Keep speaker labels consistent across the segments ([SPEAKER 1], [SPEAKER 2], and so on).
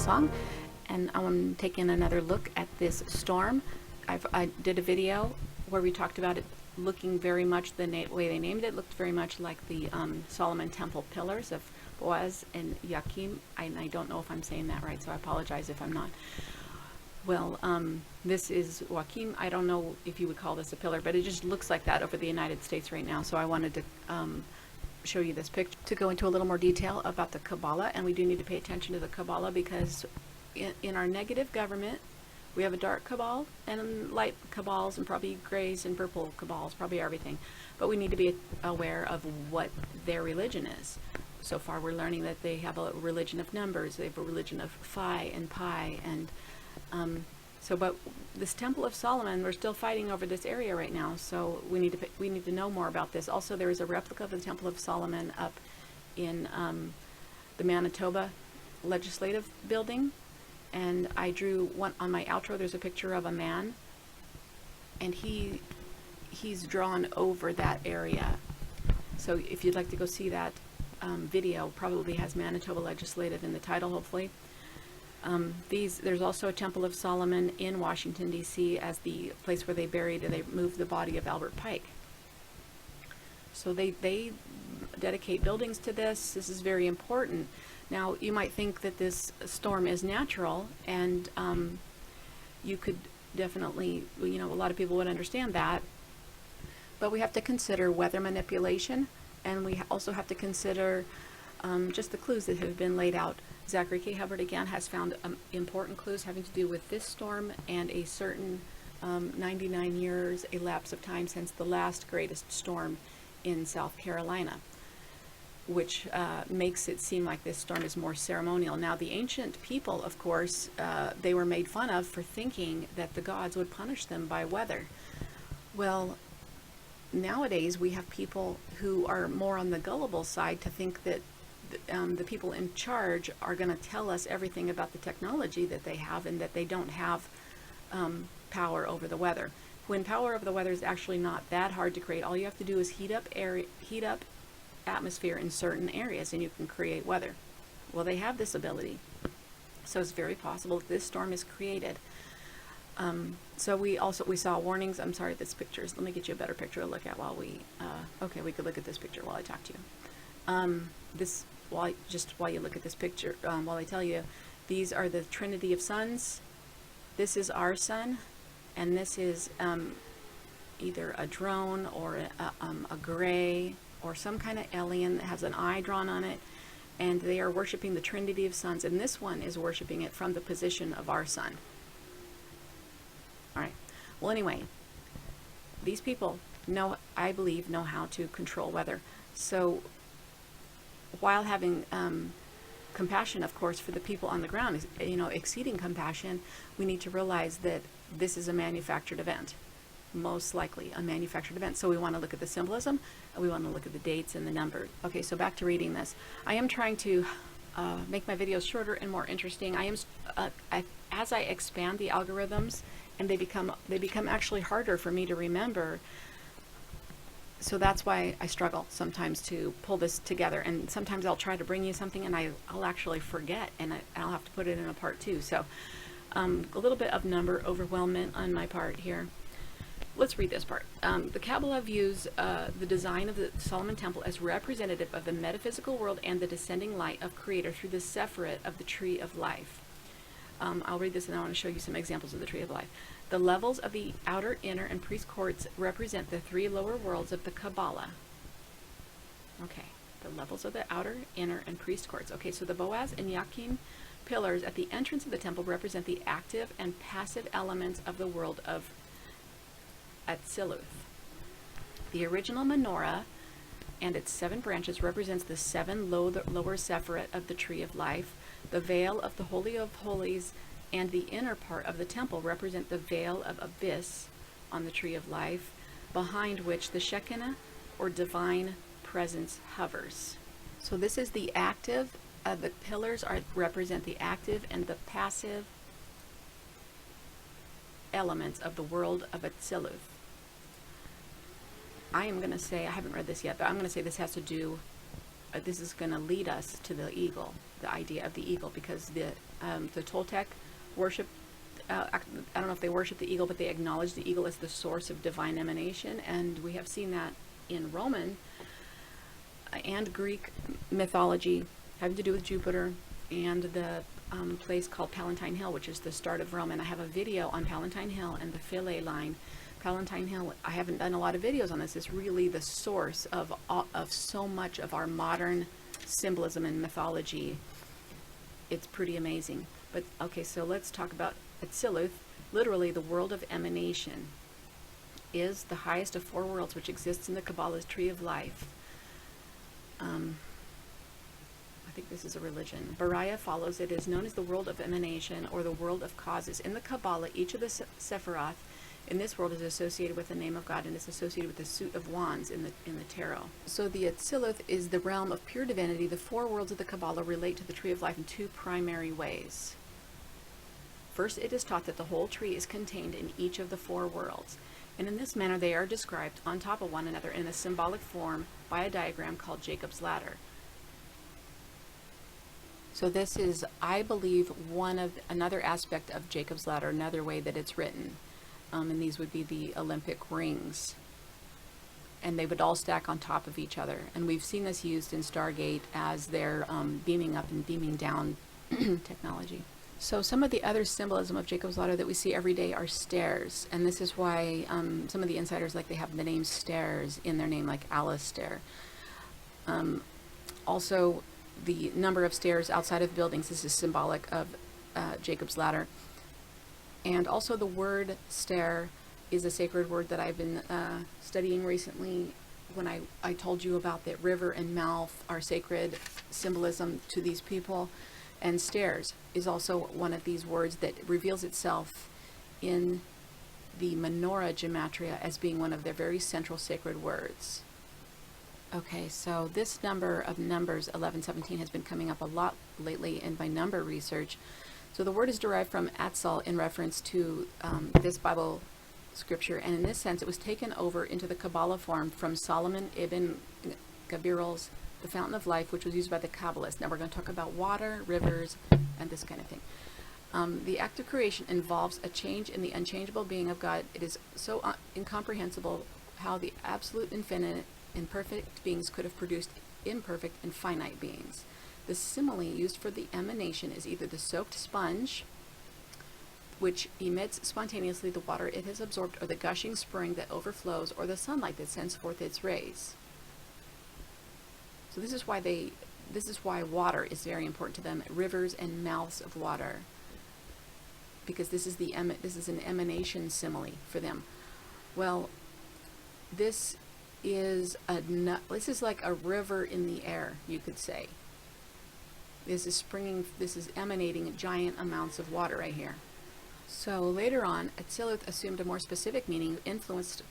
[SPEAKER 1] song, and I'm taking another look at this storm. I did a video where we talked about it looking very much, the way they named it looked very much like the Solomon Temple pillars of Boaz and Joachim. I don't know if I'm saying that right, so I apologize if I'm not. Well, this is Joachim. I don't know if you would call this a pillar, but it just looks like that over the United States right now. So I wanted to show you this picture to go into a little more detail about the Kabbala. And we do need to pay attention to the Kabbala because in our negative government, we have a dark cabal and light cabals and probably grays and purple cabals, probably everything. But we need to be aware of what their religion is. So far we're learning that they have a religion of numbers, they have a religion of phi and pi, and but this Temple of Solomon, we're still fighting over this area right now, so we need to know more about this. Also, there is a replica of the Temple of Solomon up in the Manitoba Legislative Building, and I drew one on my outro. There's a picture of a man, and he's drawn over that area. So if you'd like to go see that video, probably has Manitoba Legislative in the title, hopefully. There's also a Temple of Solomon in Washington, D.C. as the place where they moved the body of Albert Pike. So they dedicate buildings to this. This is very important. Now, you might think that this storm is natural, and you could definitely, a lot of people would understand that. But we have to consider weather manipulation, and we also have to consider just the clues that have been laid out. Zachary K. Hubbard again has found important clues having to do with this storm and a certain 99 years elapse of time since the last greatest storm in South Carolina, which makes it seem like this storm is more ceremonial. Now, the ancient people, of course, they were made fun of for thinking that the gods would punish them by weather. Well, nowadays we have people who are more on the gullible side to think that the people in charge are going to tell us everything about the technology that they have, and that they don't have power over the weather. When power over the weather is actually not that hard to create. All you have to do is heat up atmosphere in certain areas, and you can create weather. Well, they have this ability, so it's very possible that this storm is created. So we saw warnings. I'm sorry, this pictures. Let me get you a better picture to look at while we. Okay, we could look at this picture while I talk to you. While you look at this picture, while I tell you, these are the Trinity of suns. This is our sun, and this is either a drone or a gray or some kind of alien that has an eye drawn on it, and they are worshiping the Trinity of suns, and this one is worshiping it from the position of our sun. All right. Well, anyway, these people I believe know how to control weather. So while having compassion, of course, for the people on the ground, exceeding compassion, we need to realize that this is a manufactured event, most likely a manufactured event. So we want to look at the symbolism, and we want to look at the dates and the numbers. Okay, so back to reading this. I am trying to make my videos shorter and more interesting. As I expand the algorithms, and they become actually harder for me to remember. So that's why I struggle sometimes to pull this together, and sometimes I'll try to bring you something and I'll actually forget, and I'll have to put it in a part 2. So a little bit of number overwhelmment on my part here. Let's read this part. The Kabbalah views the design of the Solomon Temple as representative of the metaphysical world and the descending light of Creator through the Sephirot of the Tree of Life. I'll read this, and I want to show you some examples of the Tree of Life. The levels of the outer, inner, and priest courts represent the 3 lower worlds of the Kabbalah. Okay, the levels of the outer, inner, and priest courts. Okay, so the Boaz and Joachim pillars at the entrance of the temple represent the active and passive elements of the world of Atziluth. The original menorah and its 7 branches represents the 7 lower Sephirot of the Tree of Life. The veil of the Holy of Holies and the inner part of the temple represent the veil of abyss on the Tree of Life, behind which the Shekina, or divine presence, hovers. So this is the active. The pillars represent the active and the passive elements of the world of Atziluth. I am going to say, I haven't read this yet, but I'm going to say this has to do, this is going to lead us to the eagle, the idea of the eagle, because the The Toltec worship, I don't know if they worship the eagle, but they acknowledge the eagle as the source of divine emanation, and we have seen that in Roman and Greek mythology having to do with Jupiter, and the place called Palatine Hill, which is the start of Rome. And I have a video on Palatine Hill and the Philae line. Palatine Hill, I haven't done a lot of videos on this. It's really the source of so much of our modern symbolism and mythology. It's pretty amazing. But okay, so let's talk about Atziluth. Literally, the world of emanation is the highest of four worlds which exists in the Kabbalah's tree of life. I think this is a religion. Bariah follows. It is known as the world of emanation or the world of causes. In the Kabbalah, each of the Sephiroth in this world is associated with the name of God and is associated with the suit of wands in the tarot. So the Atziluth is the realm of pure divinity. The four worlds of the Kabbalah relate to the tree of life in two primary ways. First, it is taught that the whole tree is contained in each of the four worlds, and in this manner they are described on top of one another in a symbolic form by a diagram called Jacob's ladder. So this is, I believe, another aspect of Jacob's ladder, another way that it's written. And these would be the Olympic rings. And they would all stack on top of each other. And we've seen this used in Stargate as their beaming up and beaming down technology. So some of the other symbolism of Jacob's ladder that we see every day are stairs. And this is why some of the insiders, like, they have the name stairs in their name, like Alistair. Also, the number of stairs outside of buildings, this is symbolic of Jacob's ladder. And also the word stair is a sacred word that I've been studying recently. When I told you about that river and mouth are sacred symbolism to these people. And stairs is also one of these words that reveals itself in the menorah gematria as being one of their very central sacred words. Okay, so this number of numbers, 1117, has been coming up a lot lately in my number research. So the word is derived from Atzal in reference to this Bible scripture, and in this sense it was taken over into the Kabbalah form from Solomon ibn Gabirol's The Fountain of Life, which was used by the Kabbalists. Now we're going to talk about water, rivers, and this kind of thing. The act of creation involves a change in the unchangeable being of God. It is so incomprehensible how the absolute infinite and perfect beings could have produced imperfect and finite beings. The simile used for the emanation is either the soaked sponge, which emits spontaneously the water it has absorbed, or the gushing spring that overflows, or the sunlight that sends forth its rays. So this is why water is very important to them, rivers and mouths of water, because this is an emanation simile for them. Well, this is like a river in the air, you could say. This is emanating giant amounts of water right here. So later on, Atziluth assumed a more specific meaning, influenced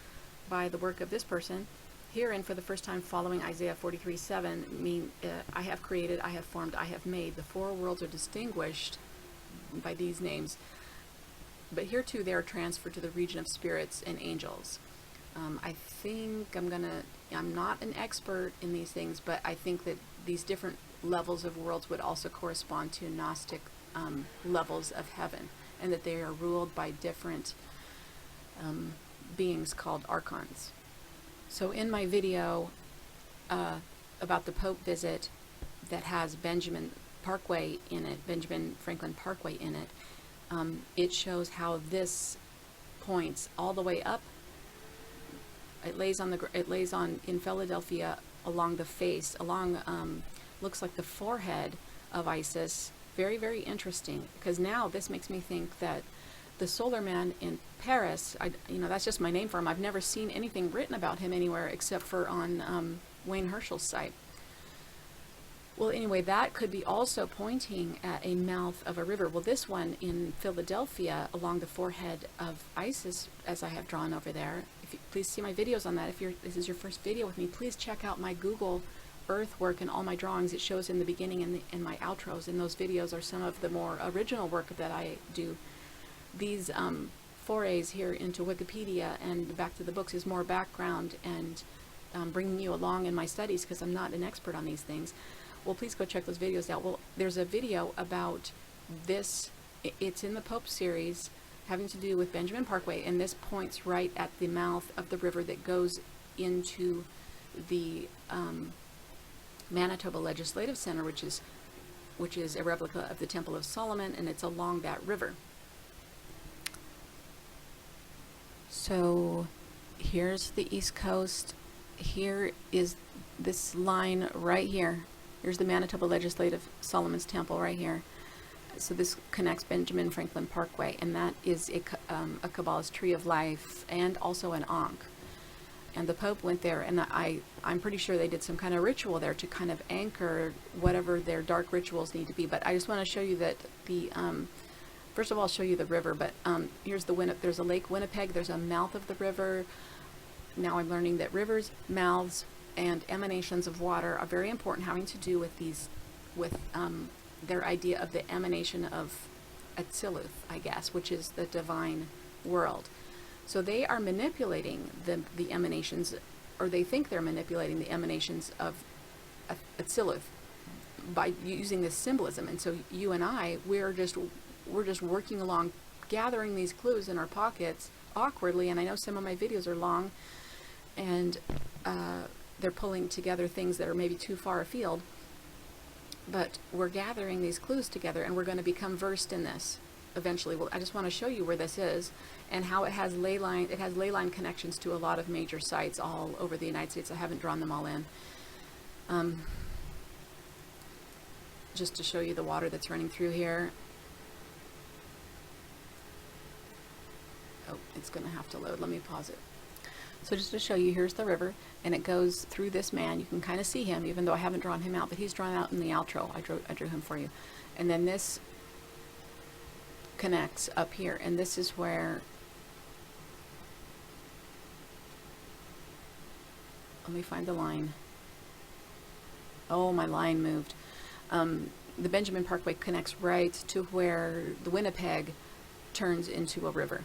[SPEAKER 1] by the work of this person. Herein, for the first time following Isaiah 43:7, I have created, I have formed, I have made. The four worlds are distinguished by these names. But here too, they are transferred to the region of spirits and angels. I think I'm not an expert in these things, but I think that these different levels of worlds would also correspond to Gnostic levels of heaven, and that they are ruled by different beings called archons. So in my video about the Pope visit that has Benjamin Franklin Parkway in it, it shows how this points all the way up. It lays on in Philadelphia along the face, looks like the forehead of Isis. Very, very interesting, because now this makes me think that the Solar Man in Paris, that's just my name for him. I've never seen anything written about him anywhere except for on Wayne Herschel's site. Well, anyway, that could be also pointing at a mouth of a river. Well, this one in Philadelphia along the forehead of Isis, as I have drawn over there. Please see my videos on that. If this is your first video with me, please check out my Google Earth work and all my drawings. It shows in the beginning and in my outros, and those videos are some of the more original work that I do. These forays here into Wikipedia and back to the books is more background and bringing you along in my studies, because I'm not an expert on these things. Well, please go check those videos out. Well, there's a video about It's in the Pope series having to do with Benjamin Parkway, and this points right at the mouth of the river that goes into the Manitoba Legislative Center, which is a replica of the Temple of Solomon, and it's along that river. So here's the East Coast. Here is this line right here. Here's the Manitoba Legislative Solomon's Temple right here. So this connects Benjamin Franklin Parkway, and that is a Kabbalah's Tree of Life and also an Ankh. And the Pope went there, and I'm pretty sure they did some kind of ritual there to kind of anchor whatever their dark rituals need to be. But I just want to show you that first of all, I'll show you the river, but here's there's a Lake Winnipeg, there's a mouth of the river. Now I'm learning that rivers, mouths, and emanations of water are very important, having to do with their idea of the emanation of Atziluth, I guess, which is the divine world. So they are manipulating the emanations, or they think they're manipulating the emanations of Atziluth by using this symbolism. And so you and I, we're just working along, gathering these clues in our pockets awkwardly. And I know some of my videos are long, and they're pulling together things that are maybe too far afield. But we're gathering these clues together, and we're going to become versed in this eventually. Well, I just want to show you where this is and how it has ley line. It has ley line connections to a lot of major sites all over the United States. I haven't drawn them all in. Just to show you the water that's running through here. Oh, it's going to have to load. Let me pause it. So just to show you, here's the river, and it goes through this man. You can kind of see him, even though I haven't drawn him out, but he's drawn out in the outro. I drew him for you. And then this connects up here, and this is where, let me find the line. Oh, my line moved. The Benjamin Parkway connects right to where the Winnipeg turns into a river.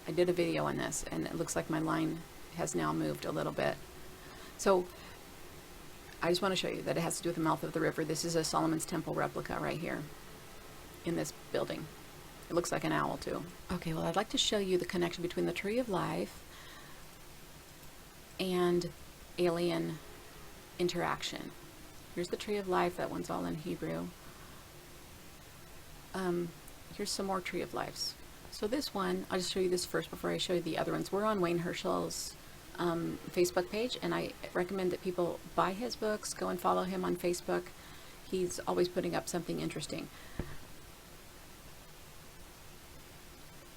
[SPEAKER 1] I did a video on this, and it looks like my line has now moved a little bit. So I just want to show you that it has to do with the mouth of the river. This is a Solomon's Temple replica right here in this building. It looks like an owl too. Okay, well, I'd like to show you the connection between the Tree of Life and alien interaction. Here's the Tree of Life. That one's all in Hebrew. Here's some more Tree of Lives. So this one, I'll just show you this first before I show you the other ones. We're on Wayne Herschel's Facebook page, and I recommend that people buy his books, go and follow him on Facebook. He's always putting up something interesting.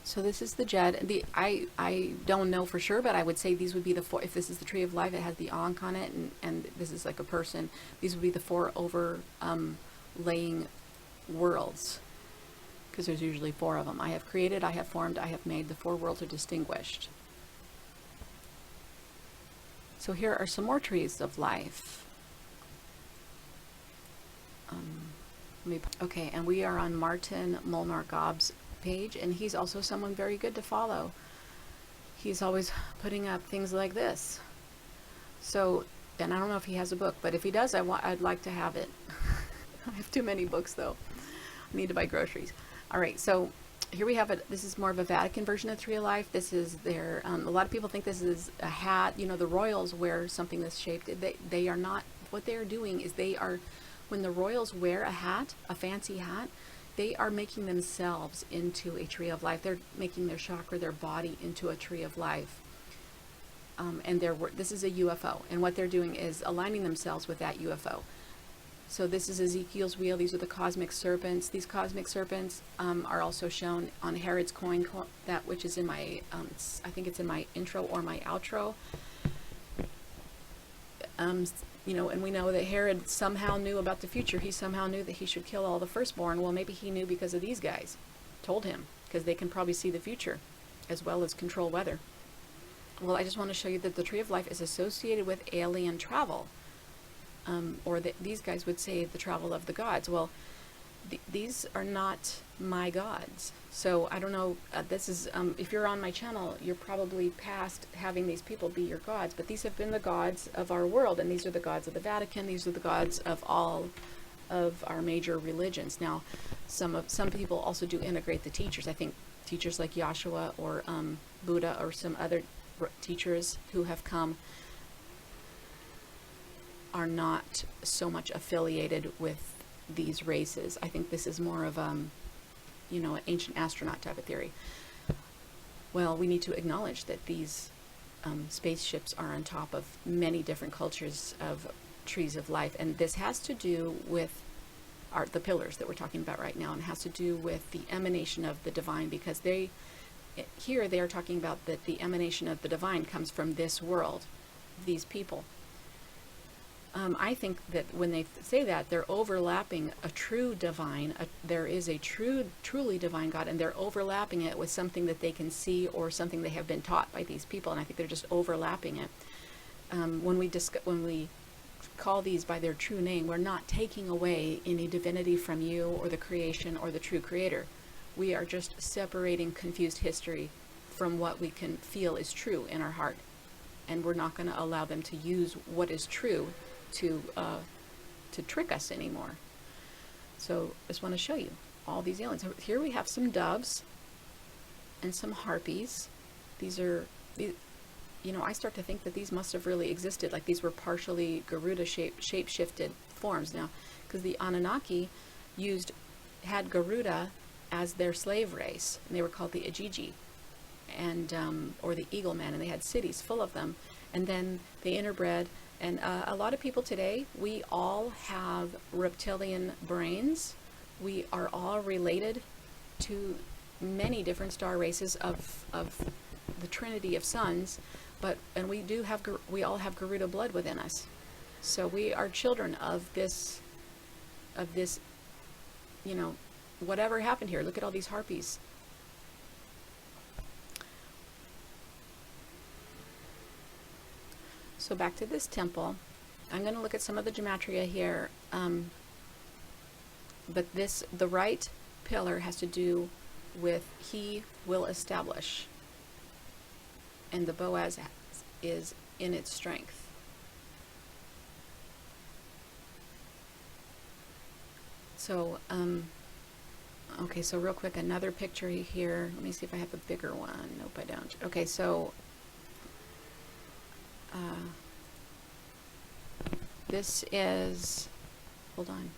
[SPEAKER 1] So this is the Jed. I don't know for sure, but I would say these would be the four. If this is the Tree of Life, it has the Ankh on it, and this is like a person. These would be the four overlaying worlds, because there's usually four of them. I have created, I have formed, I have made. The four worlds are distinguished. So here are some more trees of life. Okay, and we are on Martin Molnar-Gobb's page, and he's also someone very good to follow. He's always putting up things like this. So, and I don't know if he has a book, but if he does, I'd like to have it. I have too many books though. I need to buy groceries. All right, so here we have it. This is more of a Vatican version of Tree of Life. This is their, a lot of people think this is a hat. You know, the royals wear something that's shaped. They are not, what they are doing is when the royals wear a hat, a fancy hat, they are making themselves into a Tree of Life. They're making their chakra, their body, into a Tree of Life. And this is a UFO. And what they're doing is aligning themselves with that UFO. So this is Ezekiel's wheel. These are the cosmic serpents. These cosmic serpents are also shown on Herod's coin, that which is in my, I think it's in my intro or my outro. You know, and we know that Herod somehow knew about the future. He somehow knew that he should kill all the firstborn. Well, maybe he knew because of these guys. Told him, because they can probably see the future as well as control weather. Well, I just want to show you that the Tree of Life is associated with alien travel. Or these guys would say the travel of the gods. Well, these are not my gods. So I don't know, this is, if you're on my channel, you're probably past having these people be your gods, but these have been the gods of our world, and these are the gods of the Vatican. These are the gods of all of our major religions. Now, some people also do integrate the teachers. I think teachers like Yahshua or Buddha or some other teachers who have come are not so much affiliated with these races. I think this is more of an ancient astronaut type of theory. Well, we need to acknowledge that these spaceships are on top of many different cultures of trees of life, and this has to do with the pillars that we're talking about right now, and has to do with the emanation of the divine, because they are talking about that the emanation of the divine comes from this world, these people. I think that when they say that, they're overlapping a true divine. There is a truly divine God, and they're overlapping it with something that they can see or something they have been taught by these people, and I think they're just overlapping it. When we call these by their true name, we're not taking away any divinity from you or the creation or the true creator. We are just separating confused history from what we can feel is true in our heart, and we're not going to allow them to use what is true to trick us anymore. So I just want to show you all these aliens. Here we have some doves and some harpies. I start to think that these must have really existed, like these were partially Garuda shape-shifted forms now, because the Anunnaki had Garuda as their slave race, and they were called the Ajiji, and or the Eagle Men, and they had cities full of them, and then they interbred. And a lot of people today, we all have reptilian brains. We are all related to many different star races of the Trinity of suns, and we all have Garuda blood within us. So we are children of this, whatever happened here. Look at all these harpies. So back to this temple, I'm going to look at some of the gematria here, but the right pillar has to do with he will establish, and the Boaz is in its strength. So, okay, so real quick, another picture here. Let me see if I have a bigger one. Nope, I don't. Okay, so this is, hold on,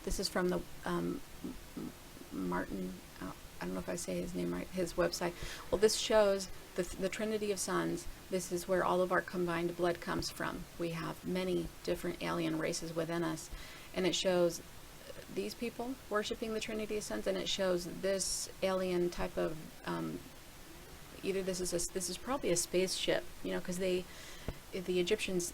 [SPEAKER 1] this is from the Martin, I don't know if I say his name right, his website. Well, this shows the Trinity of Suns. This is where all of our combined blood comes from. We have many different alien races within us, and it shows these people worshiping the Trinity of Suns, and it shows this alien type of either this is probably a spaceship, because the Egyptians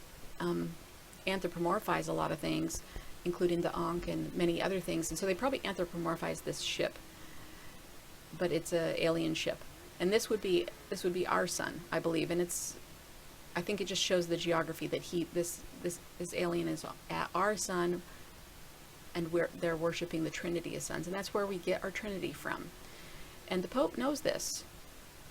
[SPEAKER 1] anthropomorphize a lot of things, including the Ankh and many other things, and so they probably anthropomorphize this ship, but it's a alien ship, and this would be our sun, I believe, and I think it just shows the geography that this alien is at our sun, and they're worshiping the Trinity of Suns, and that's where we get our Trinity from. And the Pope knows this.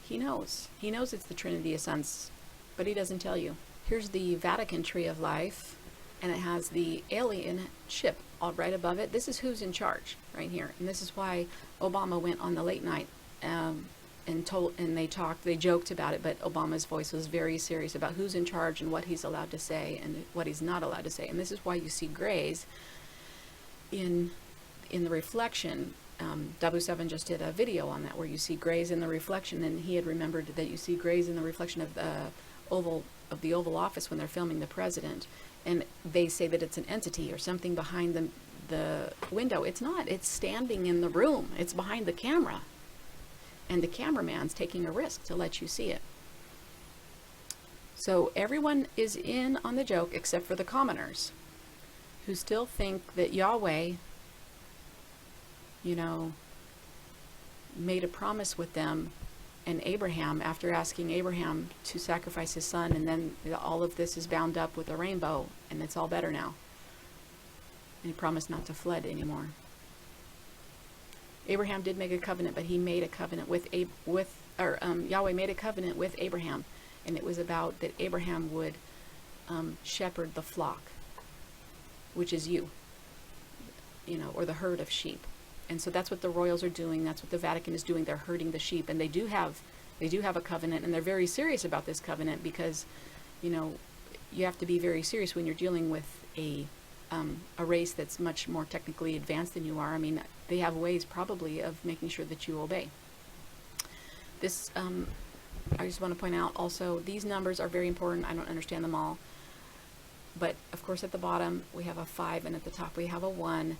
[SPEAKER 1] He knows it's the Trinity of Suns, but he doesn't tell you. Here's the Vatican Tree of Life, and it has the alien ship all right above it. This is who's in charge right here, and this is why Obama went on the late night and they joked about it, but Obama's voice was very serious about who's in charge and what he's allowed to say and what he's not allowed to say. And this is why you see grays in the reflection. Dabu 7 just did a video on that, where you see grays in the reflection, and he had remembered that you see grays in the reflection of the Oval Office when they're filming the president, and they say that it's an entity or something behind the window. It's not. It's standing in the room. It's behind the camera, and the cameraman's taking a risk to let you see it. So everyone is in on the joke except for the commoners, who still think that Yahweh, made a promise with them and Abraham, after asking Abraham to sacrifice his son, and then all of this is bound up with a rainbow, and it's all better now. And he promised not to flood anymore. Abraham did make a covenant, but he made a covenant Yahweh made a covenant with Abraham, and it was about that Abraham would shepherd the flock, which is you. or the herd of sheep. And so that's what the royals are doing. That's what the Vatican is doing. They're herding the sheep, and they do have a covenant, and they're very serious about this covenant because, you have to be very serious when you're dealing with a race that's much more technically advanced than you are. I mean, they have ways probably of making sure that you obey. This, I just want to point out also, these numbers are very important. I don't understand them all. But, of course, at the bottom, we have a 5, and at the top, we have a 1.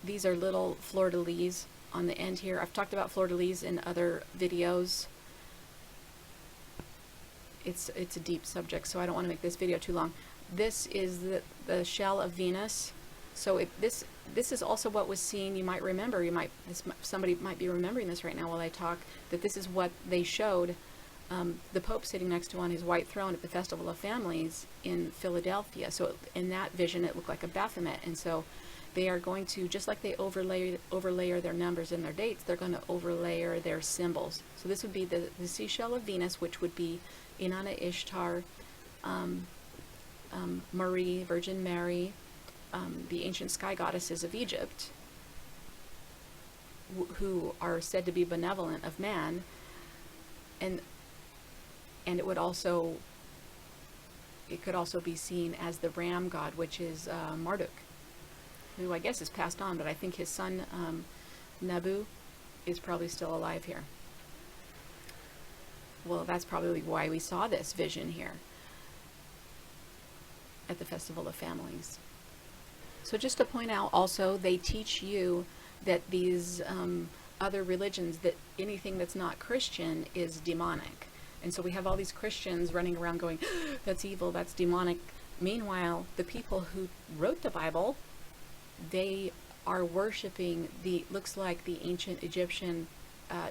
[SPEAKER 1] These are little fleur-de-lis on the end here. I've talked about fleur-de-lis in other videos. It's a deep subject, so I don't want to make this video too long. This is the shell of Venus. So this is also what was seen. You might remember. Somebody might be remembering this right now while I talk. That this is what they showed the Pope sitting next to on his white throne at the Festival of Families in Philadelphia. So in that vision, it looked like a Baphomet, and so they are going to, just like they overlayer their numbers and their dates, they're going to overlayer their symbols. So this would be the seashell of Venus, which would be Inanna Ishtar, Marie, Virgin Mary, the ancient sky goddesses of Egypt, who are said to be benevolent of man, and it could also be seen as the ram god, which is Marduk, who I guess is passed on, but I think his son Nebu is probably still alive here. Well, that's probably why we saw this vision here at the Festival of Families. So just to point out also, they teach you that these other religions, that anything that's not Christian is demonic. And so we have all these Christians running around going, that's evil, that's demonic. Meanwhile, the people who wrote the Bible, they are worshiping looks like the ancient Egyptian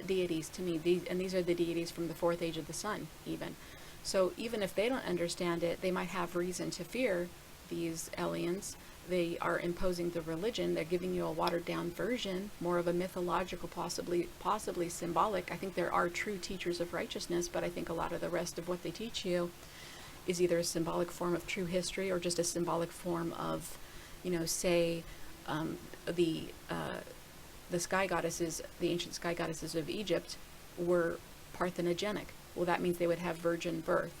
[SPEAKER 1] deities to me. These are the deities from the 4th age of the sun, even. So even if they don't understand it, they might have reason to fear these aliens. They are imposing the religion. They're giving you a watered-down version, more of a mythological, possibly symbolic. I think there are true teachers of righteousness, but I think a lot of the rest of what they teach you is either a symbolic form of true history or just a symbolic form of, say, the sky goddesses, the ancient sky goddesses of Egypt, were parthenogenic. Well, that means they would have virgin birth,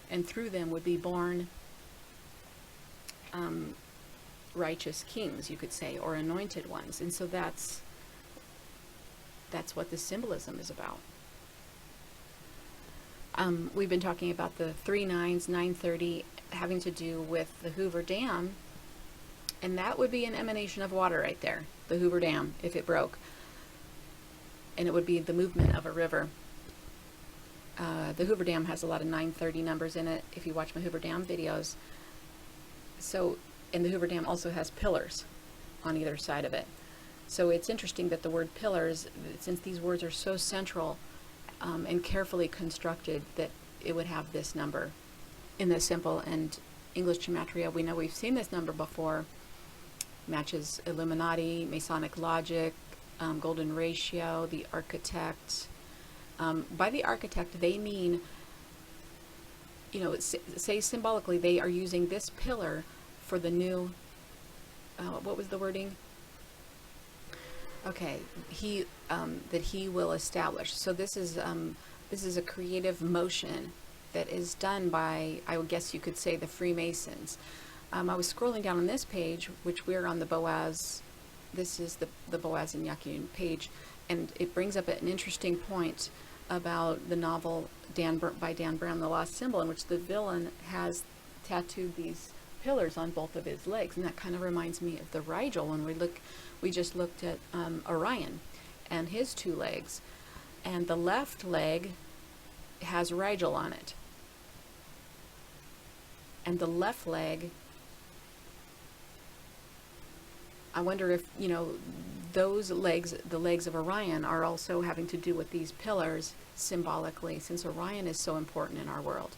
[SPEAKER 1] and through them would be born righteous kings, you could say, or anointed ones. And so that's what the symbolism is about. We've been talking about the 3 9s, 930, having to do with the Hoover Dam, and that would be an emanation of water right there, the Hoover Dam, if it broke. And it would be the movement of a river. The Hoover Dam has a lot of 930 numbers in it, if you watch my Hoover Dam videos. So, and the Hoover Dam also has pillars on either side of it. So it's interesting that the word pillars, since these words are so central and carefully constructed, that it would have this number in the simple and English gematria. We know we've seen this number before. Matches Illuminati, Masonic logic, golden ratio, the architect. By the architect, they mean, say symbolically, they are using this pillar for the new, what was the wording? Okay, that he will establish. So this is a creative motion that is done by, I would guess you could say, the Freemasons. I was scrolling down on this page, which we're on the Boaz. This is the Boaz and Joachim page, and it brings up an interesting point about the novel by Dan Brown, The Lost Symbol, in which the villain has tattooed these pillars on both of his legs, and that kind of reminds me of the Rigel when we just looked at Orion and his 2 legs, and the left leg has Rigel on it, and the left leg, I wonder if, those legs, the legs of Orion, are also having to do with these pillars symbolically, since Orion is so important in our world.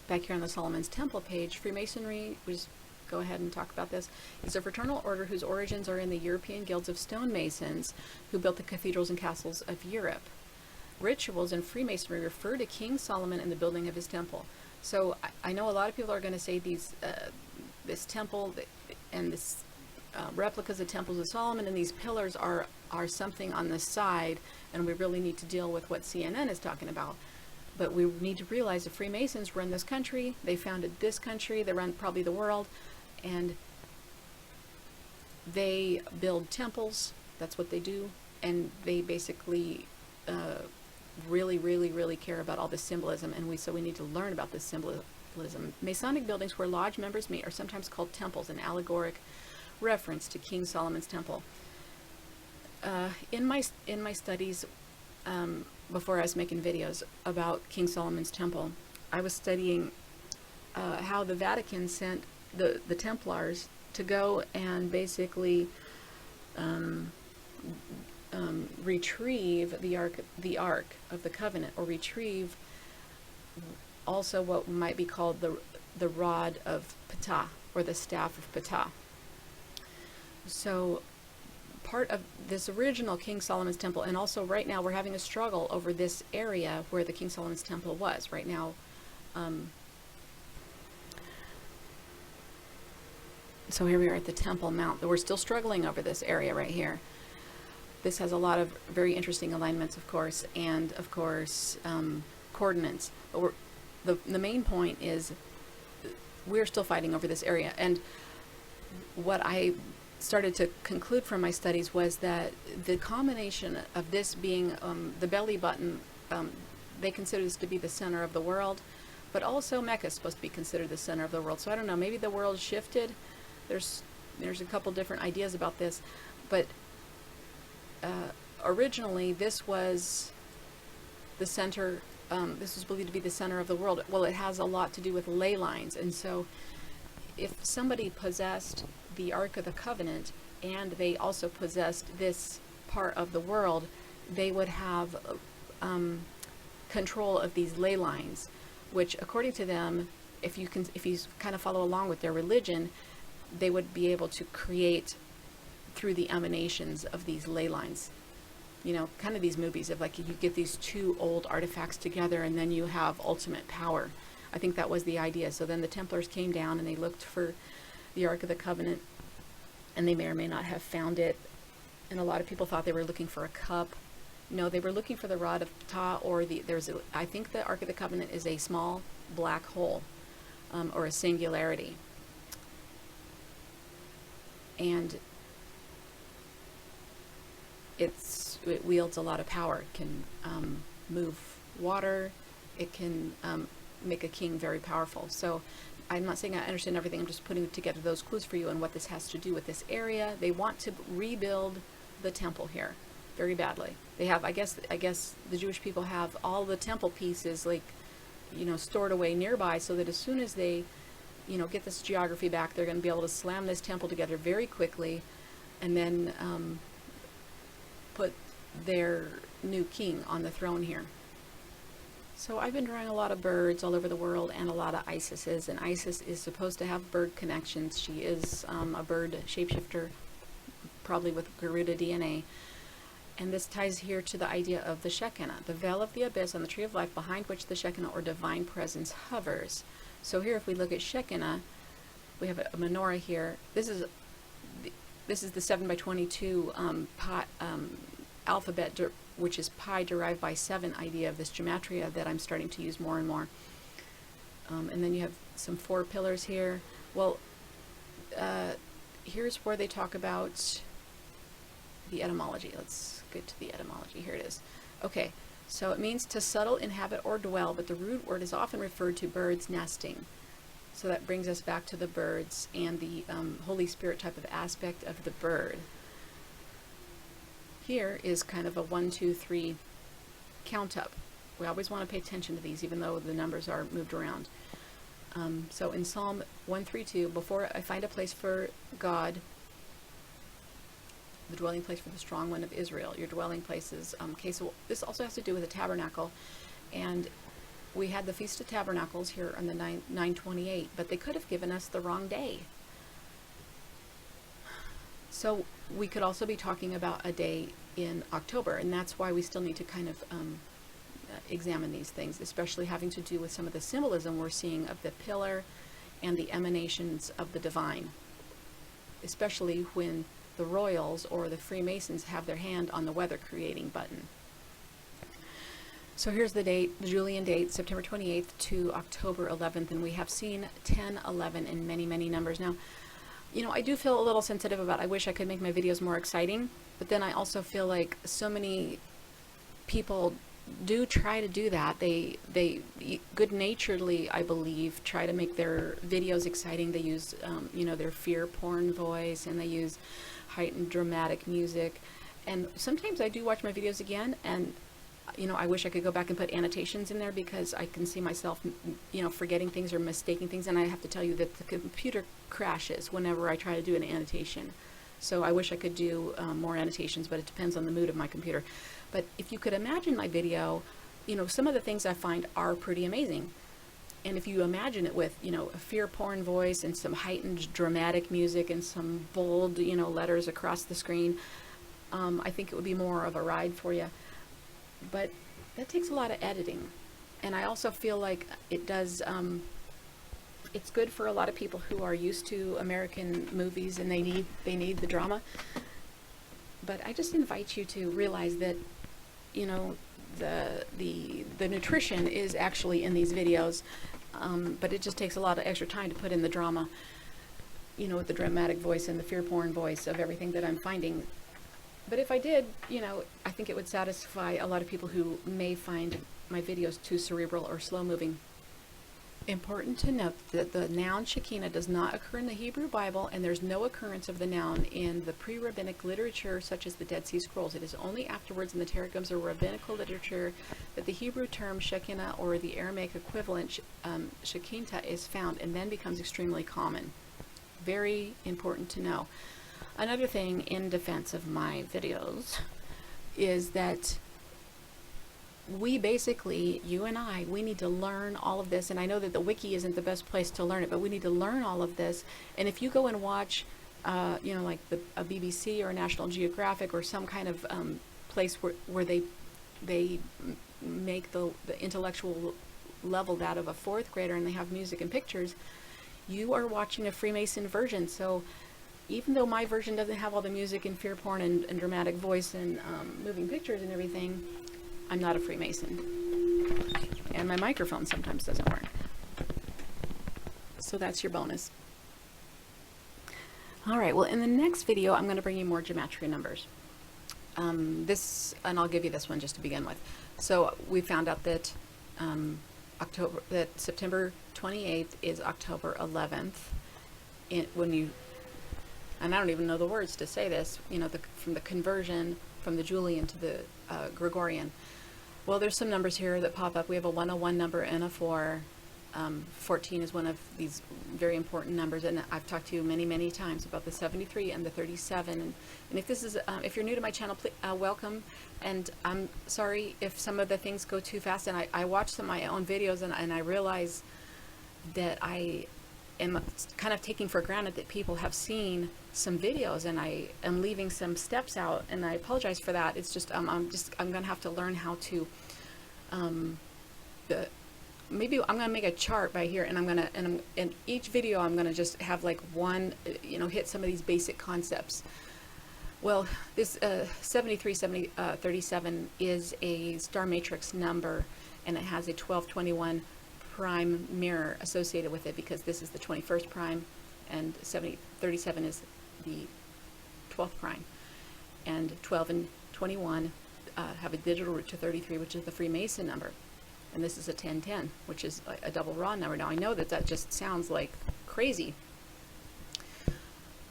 [SPEAKER 1] Back here on the Solomon's Temple page, Freemasonry, we just go ahead and talk about this, is a fraternal order whose origins are in the European guilds of stonemasons who built the cathedrals and castles of Europe. Rituals in Freemasonry refer to King Solomon and the building of his temple. So I know a lot of people are going to say this temple, and this replicas of temples of Solomon, and these pillars are something on the side, and we really need to deal with what CNN is talking about. But we need to realize the Freemasons run this country. They founded this country. They run probably the world, and they build temples. That's what they do, and they basically really, really, really care about all this symbolism, and so we need to learn about this symbolism. Masonic buildings where lodge members meet are sometimes called temples, an allegoric reference to King Solomon's temple. In my studies, before I was making videos about King Solomon's temple, I was studying how the Vatican sent the Templars to go and basically retrieve the Ark of the Covenant, or retrieve also what might be called the rod of Ptah, or the staff of Ptah. So part of this original King Solomon's temple, and also right now we're having a struggle over this area where the King Solomon's temple was right now. So here we are at the Temple Mount. We're still struggling over this area right here. This has a lot of very interesting alignments, of course, and of course coordinates. But the main point is we're still fighting over this area. And what I started to conclude from my studies was that the combination of this being the belly button, they consider this to be the center of the world, but also Mecca is supposed to be considered the center of the world. So I don't know, maybe the world shifted. There's a couple different ideas about this, but originally this was the center. This was believed to be the center of the world. Well, it has a lot to do with ley lines, and so if somebody possessed the Ark of the Covenant and they also possessed this part of the world, they would have control of these ley lines, which according to them, if you kind of follow along with their religion, they would be able to create through the emanations of these ley lines. You know, kind of these movies of like you get these two old artifacts together and then you have ultimate power. I think that was the idea. So then the Templars came down and they looked for the Ark of the Covenant, and they may or may not have found it. And a lot of people thought they were looking for a cup. No, they were looking for the rod of Ptah, or I think the Ark of the Covenant is a small black hole, or a singularity. And it wields a lot of power. It can move water. It can make a king very powerful. So I'm not saying I understand everything. I'm just putting together those clues for you and what this has to do with this area. They want to rebuild the temple here very badly. They have, I guess the Jewish people have all the temple pieces, like, you know, stored away nearby, so that as soon as they, you know, get this geography back, they're going to be able to slam this temple together very quickly, and then put their new king on the throne here. So I've been drawing a lot of birds all over the world and a lot of Isises, and Isis is supposed to have bird connections. She is a bird shapeshifter, probably with Garuda DNA. And this ties here to the idea of the Shekina, the veil of the abyss on the tree of life behind which the Shekina or divine presence hovers. So here if we look at Shekina, we have a menorah here. This is the 7x22 alphabet, which is pi derived by 7 idea of this gematria that I'm starting to use more and more. And then you have some 4 pillars here. Well, here's where they talk about the etymology. Let's get to the etymology. Here it is. Okay, so it means to settle, inhabit, or dwell, but the root word is often referred to birds nesting. So that brings us back to the birds and the Holy Spirit type of aspect of the bird. Here is kind of a 1, 2, 3 count up. We always want to pay attention to these, even though the numbers are moved around. So in Psalm 132, before I find a place for God, the dwelling place for the strong one of Israel, your dwelling places. Okay, so this also has to do with the tabernacle, and we had the Feast of Tabernacles here on the 9/28, but they could have given us the wrong day. So we could also be talking about a day in October, and that's why we still need to kind of examine these things, especially having to do with some of the symbolism we're seeing of the pillar and the emanations of the divine. especially when the royals or the Freemasons have their hand on the weather creating button. So here's the date, the Julian date, September 28th to October 11th, and we have seen 10, 11, and many, many numbers. Now, you know, I do feel a little sensitive about, I wish I could make my videos more exciting, but then I also feel like so many people do try to do that. They good-naturedly, I believe, try to make their videos exciting. They use, you know, their fear porn voice, and they use heightened dramatic music. And sometimes I do watch my videos again, and you know, I wish I could go back and put annotations in there, because I can see myself, you know, forgetting things or mistaking things, and I have to tell you that the computer crashes whenever I try to do an annotation. So I wish I could do more annotations, but it depends on the mood of my computer. But if you could imagine my video, you know, some of the things I find are pretty amazing. And if you imagine it with, you know, a fear porn voice and some heightened dramatic music and some bold, you know, letters across the screen, I think it would be more of a ride for you. But that takes a lot of editing, and I also feel like it does, it's good for a lot of people who are used to American movies and they need the drama. But I just invite you to realize that, you know, the nutrition is actually in these videos, but it just takes a lot of extra time to put in the drama, you know, with the dramatic voice and the fear porn voice of everything that I'm finding. But if I did, you know, I think it would satisfy a lot of people who may find my videos too cerebral or slow-moving. Important to note that the noun Shekina does not occur in the Hebrew Bible, and there's no occurrence of the noun in the pre-rabbinic literature such as the Dead Sea Scrolls. It is only afterwards in the Targums or rabbinical literature that the Hebrew term Shekina, or the Aramaic equivalent Shekinta, is found, and then becomes extremely common. Very important to know. Another thing in defense of my videos is that we basically, you and I, we need to learn all of this. And I know that the wiki isn't the best place to learn it, but we need to learn all of this. And if you go and watch, you know, like a BBC or a National Geographic or some kind of place where they make the intellectual level that of a fourth grader, and they have music and pictures, you are watching a Freemason version. So even though my version doesn't have all the music and fear porn and dramatic voice and moving pictures and everything, I'm not a Freemason. And my microphone sometimes doesn't work. So that's your bonus. All right, well, in the next video, I'm going to bring you more gematria numbers. And I'll give you this one just to begin with. So we found out that September 28th is October 11th. And I don't even know the words to say this, you know, from the conversion from the Julian to the Gregorian. Well, there's some numbers here that pop up. We have a 101 number and a 4. 14 is one of these very important numbers, and I've talked to you many, many times about the 73 and the 37. And if this is, if you're new to my channel, please, welcome. And I'm sorry if some of the things go too fast. And I watch some of my own videos, and I realize that I am kind of taking for granted that people have seen some videos, and I am leaving some steps out, and I apologize for that. It's just I'm gonna have to learn how to maybe I'm gonna make a chart right here, and in each video I'm gonna just have like one, you know, hit some of these basic concepts. Well, this 37 is a star matrix number, and it has a 1221 prime mirror associated with it, because this is the 21st prime, and 37 is the 12th prime, and 12 and 21 have a digital root to 33, which is the Freemason number, and this is a 1010, which is a double raw number. Now I know that just sounds like crazy,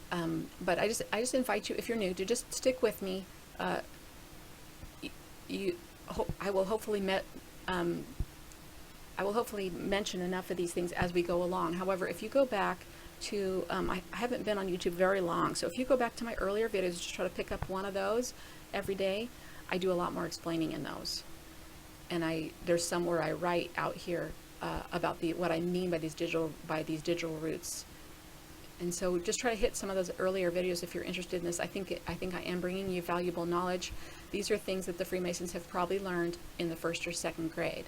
[SPEAKER 1] but I just invite you, if you're new, to just stick with me. I will hopefully mention enough of these things as we go along. However, if you go back to, I haven't been on YouTube very long, so if you go back to my earlier videos, just try to pick up one of those every day. I do a lot more explaining in those, and there's some where I write out here about what I mean by these digital roots. And so just try to hit some of those earlier videos if you're interested in this. I think I am bringing you valuable knowledge. These are things that the Freemasons have probably learned in the 1st or 2nd grade.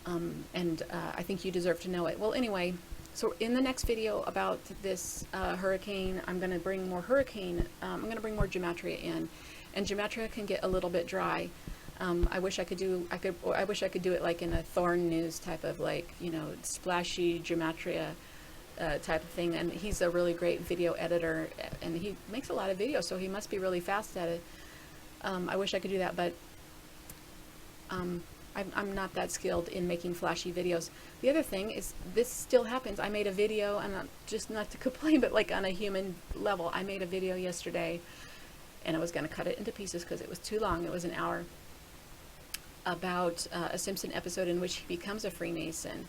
[SPEAKER 1] I think you deserve to know it. Well, anyway, So in the next video about this hurricane, I'm going to bring more I'm going to bring more gematria in, and gematria can get a little bit dry. I wish I could do it like in a Thorn News type of, like, you know, splashy gematria type of thing. And he's a really great video editor, and he makes a lot of videos, so he must be really fast at it. I wish I could do that, but I'm not that skilled in making flashy videos. The other thing is, this still happens. I made a video, and just not to complain, but like on a human level, I made a video yesterday, and I was going to cut it into pieces because it was too long. It was an hour, about a Simpson episode in which he becomes a Freemason.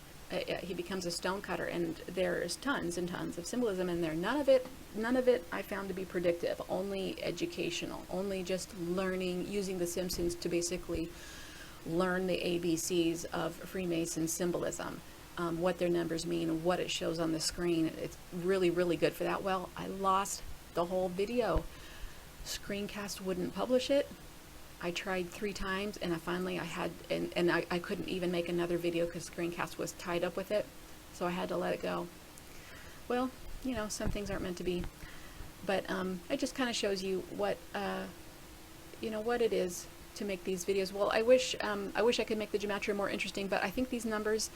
[SPEAKER 1] He becomes a stonecutter, and there's tons and tons of symbolism in there. None of it I found to be predictive, only educational, only just learning, using the Simpsons to basically learn the ABCs of Freemason symbolism, what their numbers mean, what it shows on the screen. It's really, really good for that. Well, I lost the whole video. Screencast wouldn't publish it. I tried 3 times, and I couldn't even make another video because Screencast was tied up with it, so I had to let it go. Well, you know, some things aren't meant to be, but it just kind of shows you what you know, what it is to make these videos. Well, I wish I could make the gematria more interesting, but I think these numbers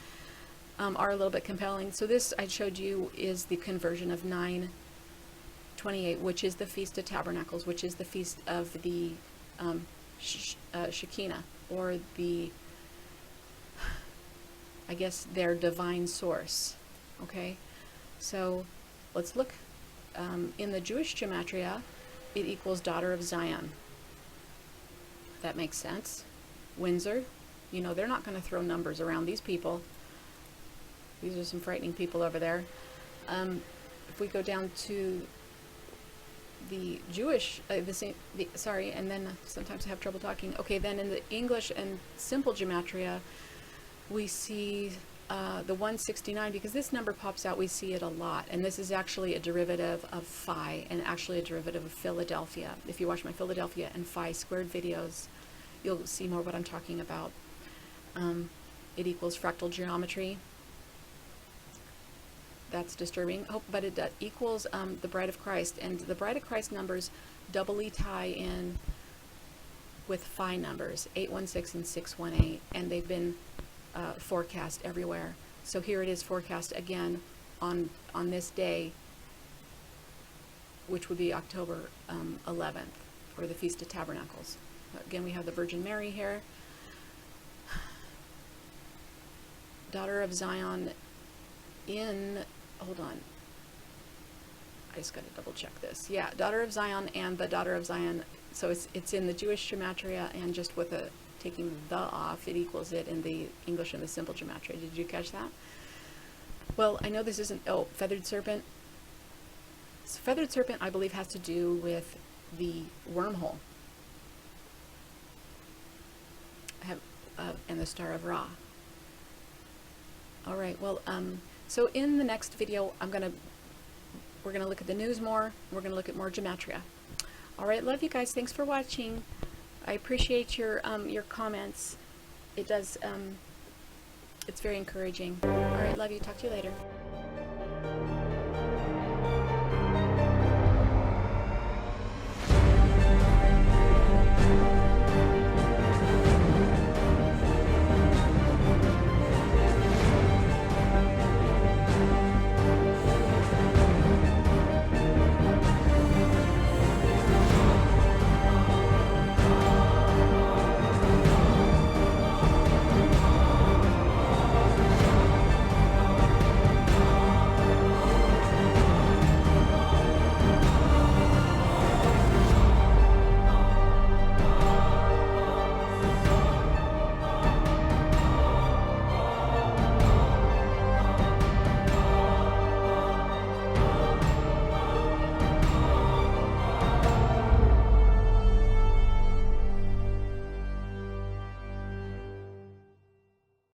[SPEAKER 1] are a little bit compelling. So this I showed you is the conversion of 9/28, which is the Feast of Tabernacles, which is the feast of the Shekina, or the, I guess, their divine source. Okay, so let's look. In the Jewish gematria, it equals daughter of Zion. That makes sense. Windsor, you know, they're not going to throw numbers around. These people, these are some frightening people over there. If we go down to the Jewish, sorry, and then sometimes I have trouble talking. Okay, then in the English and simple gematria, we see the 169, because this number pops out. We see it a lot, and this is actually a derivative of phi, and actually a derivative of Philadelphia. If you watch my Philadelphia and phi squared videos, you'll see more what I'm talking about. It equals fractal geometry. That's disturbing. Oh, but it equals the Bride of Christ, and the Bride of Christ numbers doubly tie in with phi numbers, 816 and 618, and they've been forecast everywhere. So here it is forecast again on this day, which would be October 11th, or the Feast of Tabernacles. Again, we have the Virgin Mary here. Daughter of Zion in, hold on, I just got to double check this. Yeah, daughter of Zion and the daughter of Zion. So it's in the Jewish gematria, and just with a taking the off, it equals it in the English and the simple gematria. Did you catch that? Well, I know this isn't, oh, feathered serpent. So feathered serpent, I believe, has to do with the wormhole. And the Star of Ra. All right, well, so in the next video, we're gonna look at the news more. We're gonna look at more gematria. All right, love you guys. Thanks for watching. I appreciate your comments. It does, it's very encouraging. All right, love you. Talk to you later.